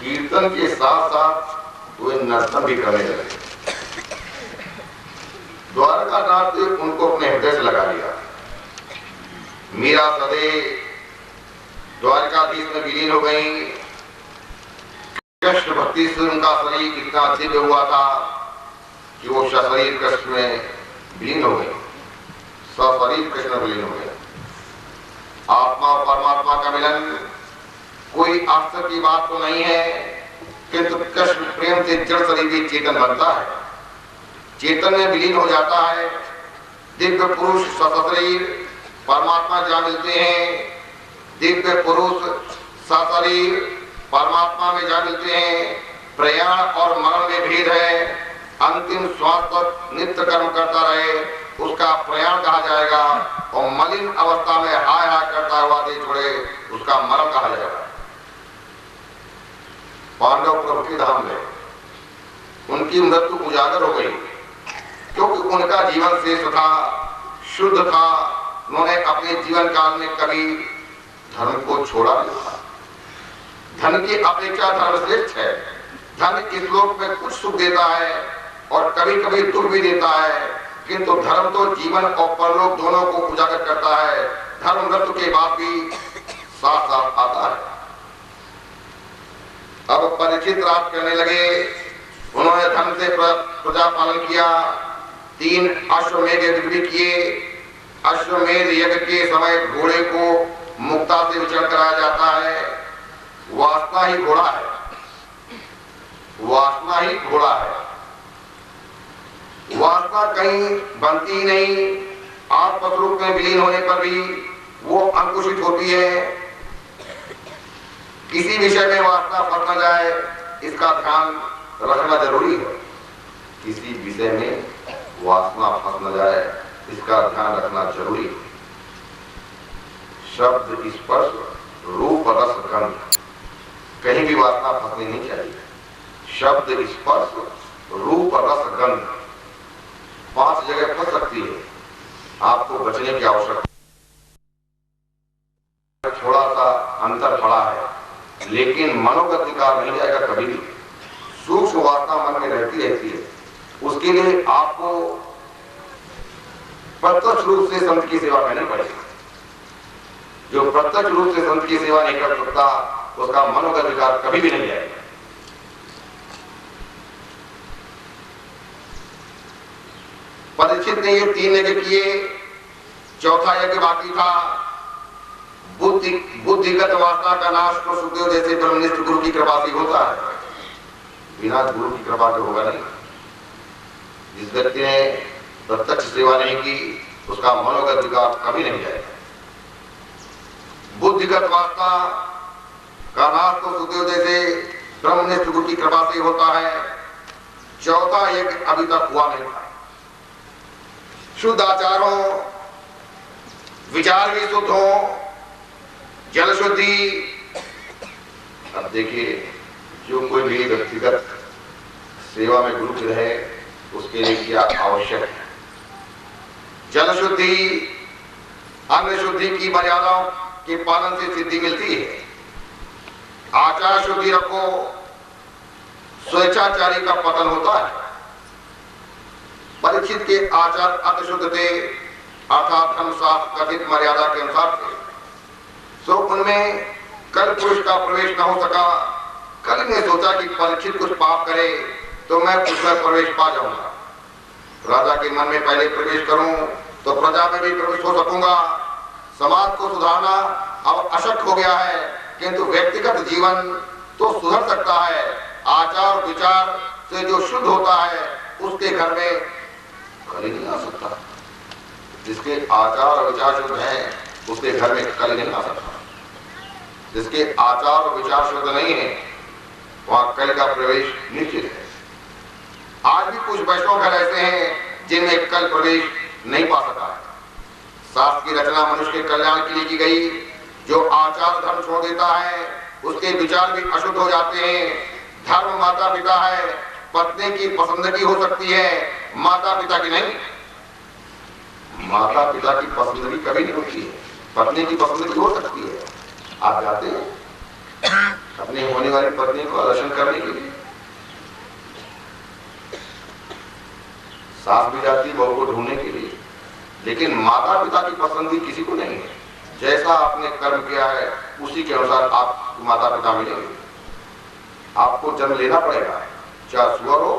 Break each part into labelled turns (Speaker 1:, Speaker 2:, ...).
Speaker 1: कीर्तन के साथ साथ वे नर्तन भी करने लगे। द्वारकानाथ ने उनको अपने हृदय से लगा लिया। मीरा सदैव द्वारकाधीश में विलीन हो गई। कृष्ण भक्ति से उनका शरीर कितना दिव्य हुआ था कि वो शरीर कृष्ण में विलीन हो गई, सशरीर कृष्ण में विलीन हो गए। आत्मा और परमात्मा का मिलन कोई आश्चर्य की बात तो नहीं है, किंतु कृष्ण प्रेम से जड़ शरीर भी चेतन बनता है, चेतन में विलीन हो जाता है। दिव्य पुरुष सशरीर परमात्मा जा मिलते हैं, दिव्य पुरुष सशरीर परमात्मा में जा मिलते हैं। प्रयाण और मरण में भेद है। अंतिम श्वास तक नित्य कर्म करता रहे उसका प्रयाण कहा जाएगा, और मलिन अवस्था में हाय हाय करता हुआ देह छोड़े उसका मरण कहा जाएगा। पांडव प्रभु के धाम में उनकी मृत्यु उजागर हो गई, क्योंकि उनका जीवन श्रेष्ठ था, शुद्ध था। उन्होंने अपने जीवन काल में कभी धर्म को छोड़ा नहीं। धन की अपेक्षा धर्म श्रेष्ठ है। धन इस लोक में कुछ सुख देता है और कभी कभी दुख भी देता है, किंतु धर्म तो जीवन और परलोक दोनों को उजागर करता है। धर्म मृत्यु के बाद भी साथ साथ आता है। अब परीक्षित राज करने लगे। उन्होंने धर्म से प्रजा पालन किया। 3 अश्वमेध यज्ञ भी किए। अश्वमेध यज्ञ के समय घोड़े को मुक्ता से विचरण कराया जाता है। वासना ही घोड़ा है, वासना ही घोड़ा है। वासना कहीं बनती ही नहीं। आत्मस्वरूप में विलीन होने पर भी वो अंकुशित होती है। किसी विषय में वासना फंस न जाए इसका ध्यान रखना जरूरी है। किसी विषय में वासना फंस न जाए इसका ध्यान रखना जरूरी है। शब्द, स्पर्श, रूप, रस, गंध, कहीं भी वासना फंसनी नहीं चाहिए। शब्द, स्पर्श, रूप, रस, गंध 5 जगह फंस सकती है। आपको बचने की आवश्यकता। थोड़ा सा अंतर पड़ा है, लेकिन मनोगत विकार नहीं जाएगा कभी भी। सूक्ष्म वासना मन में रहती है। उसके लिए आपको प्रत्यक्ष रूप से संत की सेवा करनी पड़ेगी। जो प्रत्यक्ष रूप से संत की सेवा नहीं कर सकता उसका मनोगत विकार कभी भी नहीं जाएगा। परीक्षित ने ये 3 यज्ञ किए, चौथा यज्ञ बाकी था। बुद्धिगत वासना का नाश तो सुखदेव जैसे ब्रह्मनिष्ठ गुरु की कृपा से होता है, बिना गुरु की कृपा के होगा नहीं। जिस व्यक्ति ने प्रत्यक्ष सेवा नहीं की उसका मनोगत विकार कभी नहीं जाएगा। बुद्धिगत वासना का नाश तो सुखदेव जैसे ब्रह्मनिष्ठ गुरु की कृपा से होता है। चौथा यज्ञ अभी तक हुआ नहीं था। शुद्ध आचार हो, विचार भी शुद्ध हो, जल शुद्धि। अब देखिए, जो कोई भी व्यक्तिगत सेवा में गुरु रहे उसके लिए क्या आवश्यक है? जल शुद्धि, अन्न शुद्धि की मर्यादाओं के पालन से सिद्धि मिलती है। आचार शुद्धि रखो, स्वेच्छाचारी का पतन होता है। परीक्षित के आचार अति शुद्ध थे, अर्थात धर्मशास्त्र कथित मर्यादा के अनुसार थे। सो उनमें कल पुरुष का प्रवेश न हो सका। कल ने सोचा कि परीक्षित कुछ पाप करे तो मैं उसमें प्रवेश पा जाऊंगा। राजा के मन में पहले प्रवेश करूं तो प्रजा में भी प्रवेश हो सकूंगा। समाज को सुधारना अब अशक्य हो गया है, किंतु व्यक्तिगत जीवन तो सुधर सकता है। आचार विचार से जो शुद्ध होता है उसके घर में कली नहीं आ सकता। जिसके आचार और विचार शुद्ध है उसके घर में कली नहीं आ सकता। जिसके आचार और विचार शुद्ध नहीं है वहां कल का प्रवेश निश्चित है। आज भी कुछ वैष्णव घर ऐसे हैं जिनमें कल प्रवेश नहीं पा सका है। शास्त्र की रचना मनुष्य के कल्याण के लिए की गई। जो आचार धर्म छोड़ देता है उसके विचार भी अशुद्ध हो जाते हैं। धर्म माता पिता है, पत्नी की पसंदगी हो सकती है, माता पिता की नहीं। माता पिता की पसंदगी कभी नहीं होती है, पत्नी की पसंदगी हो सकती है। आप जाते हैं अपनी होने वाली पत्नी को दर्शन करने के लिए। सास भी जाती बहू को ढूंढने के लिए, लेकिन माता पिता की पसंद भी किसी को नहीं है। जैसा आपने कर्म किया है उसी के अनुसार आपको माता पिता मिलेंगे। आपको जन्म लेना पड़ेगा, चाहे सुअर हो,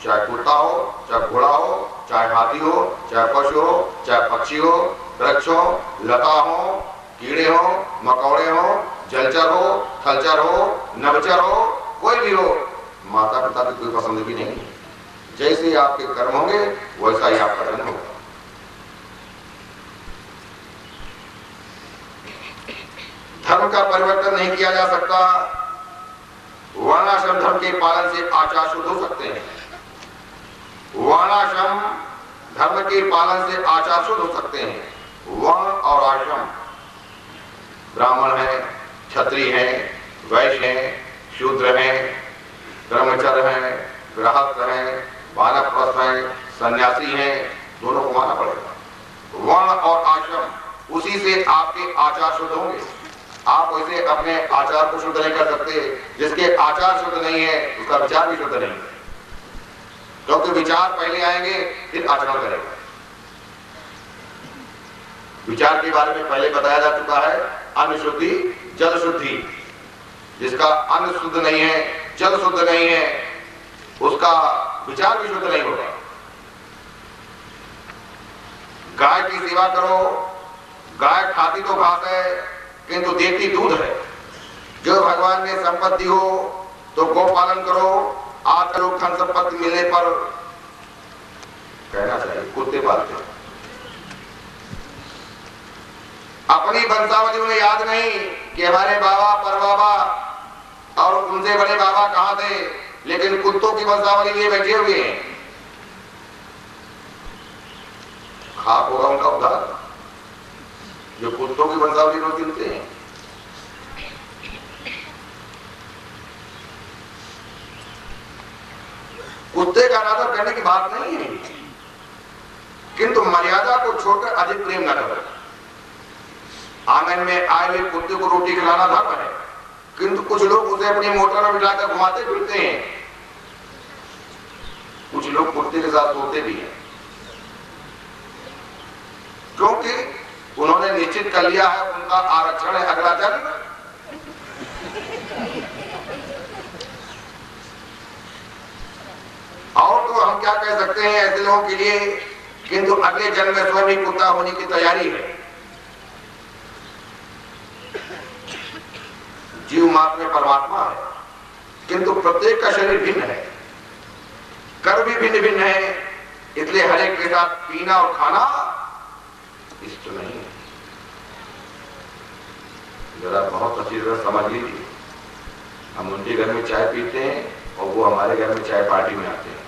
Speaker 1: चाहे कुत्ता हो, चाहे घोड़ा हो, चाहे हाथी हो, चाहे पशु हो, चाहे पक्षी हो, वृक्ष हो, लता हो, कीड़े हो, मकौड़े हो, जलचर हो, थलचर हो, नभचर हो, कोई भी हो, माता पिता की कोई पसंद भी नहीं। जैसे आपके कर्म होंगे वैसा ही आपका जन्म होगा। धर्म का परिवर्तन नहीं किया जा सकता। वर्णाश्रम धर्म के पालन से आचार शुद्ध हो सकते हैं। वर्णाश्रम धर्म के पालन से आचार शुद्ध हो सकते हैं। वर्ण और आश्रम, ब्राह्मण है, क्षत्रिय है, वैश्य है, शूद्र है, ब्रह्मचर्य है, गृहस्थ है, वानप्रस्थ है, सन्यासी है, दोनों को मानना पड़ेगा। वर्ण और आश्रम, उसी से आपके आचार शुद्ध होंगे। आप वैसे अपने आचार को शुद्ध नहीं कर सकते। जिसके आचार शुद्ध नहीं है उसका विचार भी शुद्ध नहीं है, क्योंकि विचार पहले आएंगे फिर आचरण करेगा। विचार के बारे में पहले बताया जा चुका है, अन्न शुद्धि जल शुद्धि। जिसका अन्न शुद्ध नहीं है, जल शुद्ध नहीं है, उसका विचार भी शुद्ध नहीं होगा। गाय की सेवा करो, गाय खाती तो घास है किंतु देती दूध है। जो भगवान ने संपत्ति हो तो गौ पालन करो। आज लोग धन संपत्ति मिलने पर कहना चाहिए कुत्ते पालते हैं। अपनी वंशावली उन्हें याद नहीं कि हमारे बाबा परबाबा और उनसे बड़े बाबा कहां थे, लेकिन कुत्तों की वंशावली लिए बैठे हुए हैं। खाक होगा उनका उद्धार जो कुत्तों की वंशावली लोग गिनते हैं। कुत्ते का अनादर करने की बात नहीं है, किंतु मर्यादा को छोड़कर अधिक प्रेम न करो। आंगन में आए हुए कुत्ते को रोटी खिलाना धर्म है, किंतु कुछ लोग उसे अपनी मोटर में बिठाकर घुमाते फिरते हैं। कुछ लोग कुत्ते के साथ सोते भी हैं, क्योंकि उन्होंने निश्चित कर लिया है उनका आरक्षण है अगला जन्म। और तो हम क्या कह सकते हैं ऐसे लोगों के लिए, किंतु अगले जन्म में स्वयं ही कुत्ता होने की तैयारी है। जीव मात्र में परमात्मा है, किंतु प्रत्येक का शरीर भिन्न है, कर्म भी भिन्न भिन्न है, इसलिए हर एक के साथ पीना और खाना इष्ट नहीं है। जरा बहुत अच्छी तरह समझ लीजिए, हम उनके घर में चाय पीते हैं और वो हमारे घर में चाय पार्टी में आते हैं।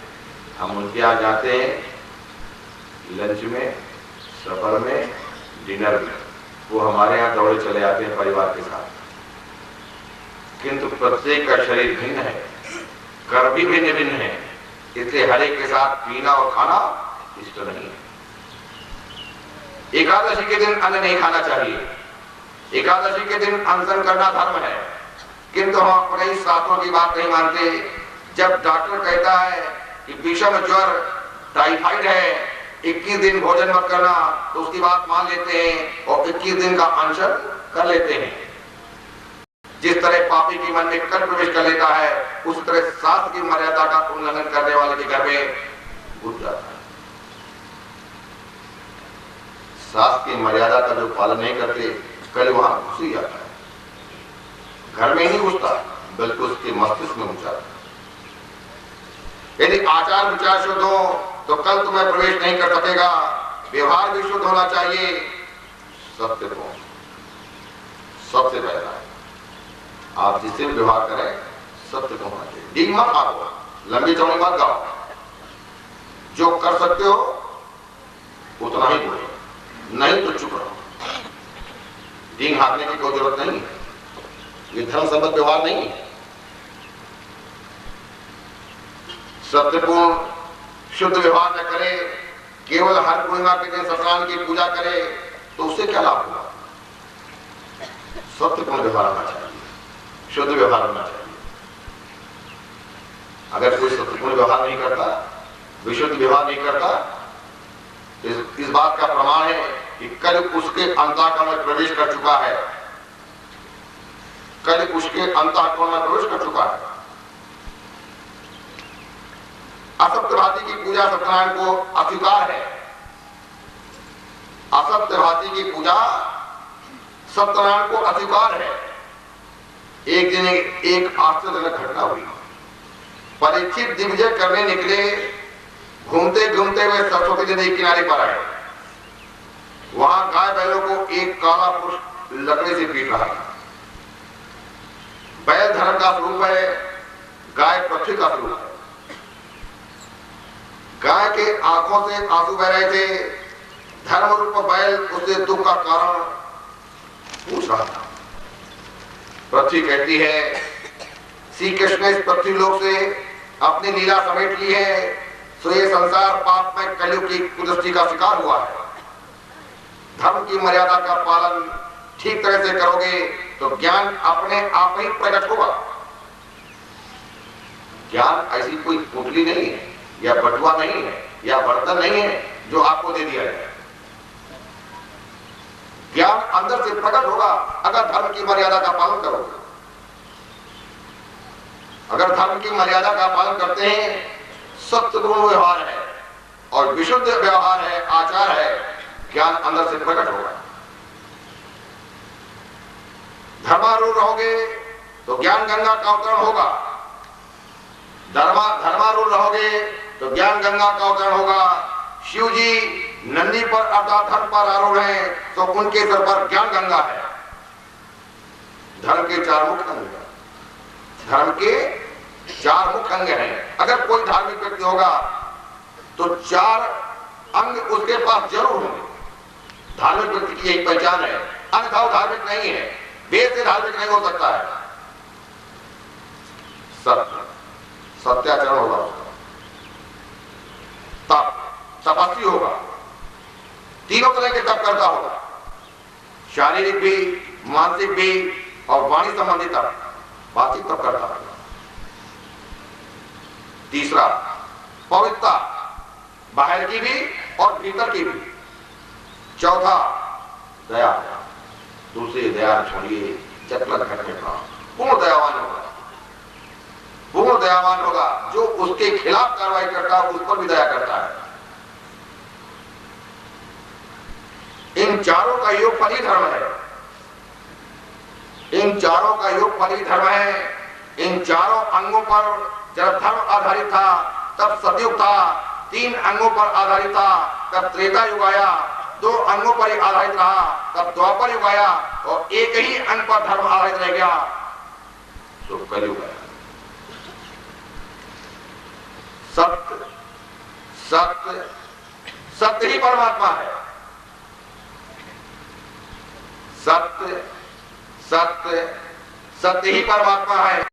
Speaker 1: हम उनके यहाँ जाते हैं लंच में, सफर में, डिनर में, वो हमारे यहाँ दौड़े चले आते हैं परिवार के साथ। किंतु प्रत्येक का शरीर भिन्न है, कर्म भी भिन्न भिन्न है, इसलिए हर एक के साथ पीना और खाना इष्ट नहीं है। एकादशी के दिन अन्न नहीं खाना चाहिए। एकादशी के दिन अनशन करना धर्म है, किंतु हम अपने शास्त्रों की बात नहीं मानते। जब डॉक्टर कहता है कि विषम ज्वर टाइफाइड है, 21 दिन भोजन मत करना, तो उसकी बात मान लेते हैं और 21 दिन का अनशन कर लेते हैं। जिस तरह पापी के मन में कर प्रवेश कर लेता है, उस तरह शास्त्र की मर्यादा का उल्लंघन करने वाले के घर में घुस जाता है। शास्त्र की मर्यादा का जो पालन नहीं करते, कल वहां घुस ही जाता है। घर में ही नहीं घुसता, बल्कि उसके मस्तिष्क में घुस जाता है। यदि आचार विचार शुद्ध हो तो कल तुम्हें प्रवेश नहीं कर सकेगा। व्यवहार भी शुद्ध होना चाहिए। सत्य को सबसे पहला आप जिससे भी व्यवहार करें सत्य को होना चाहिए। डींग मत मारो, लंबी चौड़ी मत गाओ। जो कर सकते हो उतना ही बोलो, नहीं तो चुप रहो। डींग हाँकने की कोई जरूरत नहीं है, ये धर्म संबद्ध व्यवहार नहीं है। सत्यपूर्ण शुद्ध व्यवहार न करे, केवल हर पूर्णिमा के दिन सत्यनारायण की पूजा करे, तो उससे क्या लाभ होगा? सत्यपूर्ण व्यवहार होना चाहिए, शुद्ध व्यवहार होना चाहिए। अगर कोई सत्यपूर्ण व्यवहार नहीं करता, विशुद्ध व्यवहार नहीं करता, इस बात का प्रमाण है कि कल उसके अंतःकरण में प्रवेश कर चुका है, कल उसके अंतःकरण में प्रवेश कर चुका है। असत्यभाती की पूजा सत्यनारायण को अस्वीकार है। असत्यभाती की पूजा सत्यनारायण को अस्वीकार है। एक दिन एक आश्चर्यजनक घटना हुई। परीक्षित दिग्विजय करने निकले, घूमते घूमते हुए सरस्वती नदी किनारे पर आए। वहां गाय बैलों को एक काला पुरुष लकड़ी से पीट रहा था। बैल धर्म का स्वरूप है, गाय पृथ्वी का स्वरूप है। गाय के आंखों से आंसू बह रहे थे। धर्म रूप बैल उससे दुख का कारण पूछ रहा था। पृथ्वी कहती है, श्री कृष्ण इस पृथ्वी लोक से अपनी लीला समेट ली है, सो ये संसार पाप में कलयुग की कुदृष्टि का शिकार हुआ है। धर्म की मर्यादा का पालन ठीक तरह से करोगे तो ज्ञान अपने आप ही प्रकट होगा। ज्ञान ऐसी कोई पुतली नहीं है, या बटुआ नहीं है, या बर्तन नहीं है जो आपको दे दिया जाए। ज्ञान अंदर से प्रकट होगा अगर धर्म की मर्यादा का पालन करोगे। अगर धर्म की मर्यादा का पालन करते हैं, सत्यपूर्ण व्यवहार है और विशुद्ध व्यवहार है, आचार है, ज्ञान अंदर से प्रकट होगा। धर्मारूढ़ रहोगे तो ज्ञान गंगा का अवतरण होगा। धर्मारूढ़ रहोगे तो ज्ञान गंगा का अवतरण होगा। शिव जी नंदी पर अर्थात धर्म पर आरूढ़ है तो उनके सर पर ज्ञान गंगा है। धर्म के चार मुख्य अंग हैं। धर्म के चार मुख्य अंग हैं। अगर कोई धार्मिक व्यक्ति होगा तो चार अंग उसके पास जरूर होंगे। धार्मिक व्यक्ति की यही पहचान है, अन्यथा धार्मिक नहीं है। वेद से धार्मिक नहीं हो सकता है। सत्य, सत्याचरण होगा उसका। तप, तपस्वी होगा। तीनों तरह के तप करता होगा, शारीरिक भी, मानसिक भी और वाणी संबंधी तप, बातचीत तप करता होगा। तीसरा, पवित्रता, बाहर की भी और भीतर की भी। चौथा, दया। दूसरी दया छोड़िए, चतुर्थ घटने का पूर्ण दयावान होगा। पूर्ण दयावान होगा जो उसके खिलाफ कार्रवाई करता है, उस पर भी दया करता है। इन चारों का योग फली धर्म है। इन चारों का योग फली धर्म है। इन चारों अंगों पर जब धर्म आधारित था तब सतयुग था। 3 अंगों पर आधारित था तब त्रेता युग आया। 2 अंगों पर ही आधारित रहा तब द्वापर युग आया और एक ही अंग पर धर्म आधारित रह गया तो कलयुग आया। सत्य, सत्य, सत्य ही परमात्मा है। सत्य, सत्य, सत्य ही परमात्मा है।